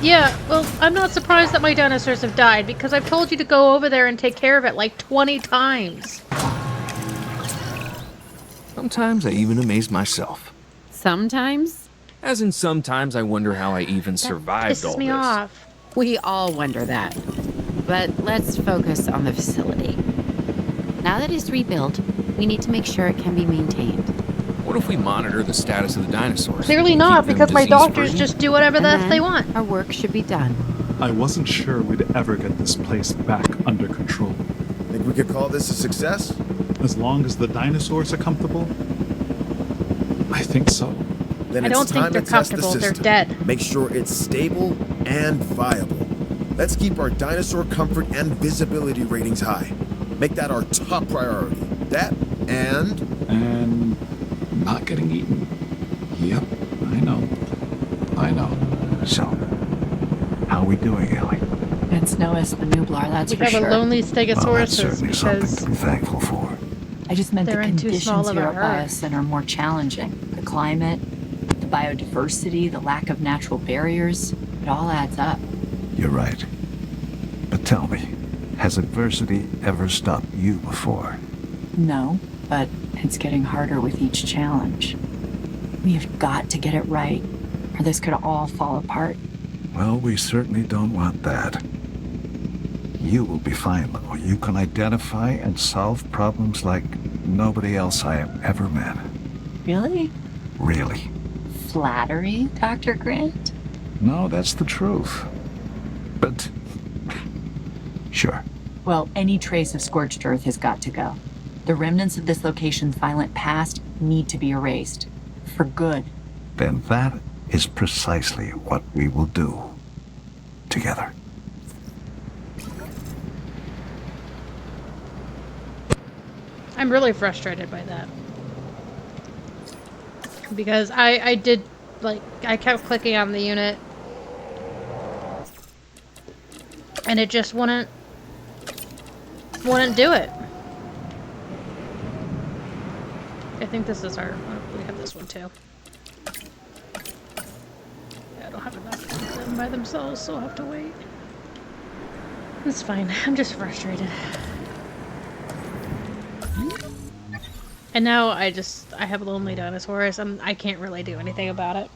Yeah, well, I'm not surprised that my dinosaurs have died because I've told you to go over there and take care of it like 20 times. Sometimes I even amaze myself. Sometimes As in, sometimes I wonder how I even survived all Pisses me this. off. we all wonder that. But let's focus on the facility. Now that it's rebuilt, we need to make sure it can be maintained. What if we monitor the status of the dinosaurs? Clearly Keep not, them because my doctors disease-free? just do whatever the F they want. Our work should be done. I wasn't sure we'd ever get this place back under control. Think we could call this a success? As long as the dinosaurs are comfortable, I think so. Then I it's don't think time they're to test the comfortable, they're system. dead. Make sure it's stable and viable. Let's keep our dinosaur comfort and visibility ratings high. Make that our top priority. That And not getting eaten. Yep, I know. So, how are we doing, Ellie? It's Noah's the Nublar, that's We for have sure. a lonely Well, that's Stegosaurus certainly something because to be thankful for. I just meant the they're in too small conditions of here a at herd. Biosyn are more challenging. The climate, the biodiversity, the lack of natural barriers, it all adds up. You're right. But tell me, has adversity ever stopped you before? No, but it's getting harder with each challenge. We have got to get it right, or this could all fall apart. Well, we certainly don't want that. You will be fine, though. You can identify and solve problems like nobody else I have ever met. Really? Really. Flattery, Dr. Grant? No, that's the truth. But... sure. Well, any trace of scorched earth has got to go. The remnants of this location's violent past need to be erased. For good. Then that is precisely what we will do. Together. I'm really frustrated by that. Because I did, like, I kept clicking on the unit. And it just wouldn't do it. I think this is our, oh, we have this one too. Yeah, I don't have enough of them by themselves, so I'll have to wait. It's fine, I'm just frustrated. And now I have lonely dinosaurs and I can't really do anything about it.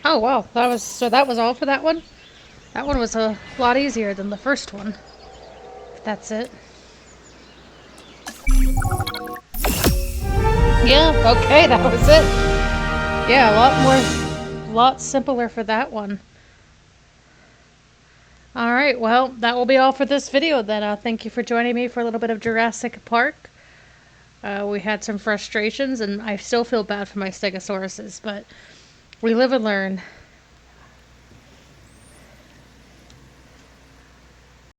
Oh wow, that was all for that one? That one was a lot easier than the first one. If that's it. Yeah, okay, that was it. Yeah, a lot simpler for that one. Alright, well, that will be all for this video then. Thank you for joining me for a little bit of Jurassic Park. We had some frustrations, and I still feel bad for my Stegosauruses, but we live and learn.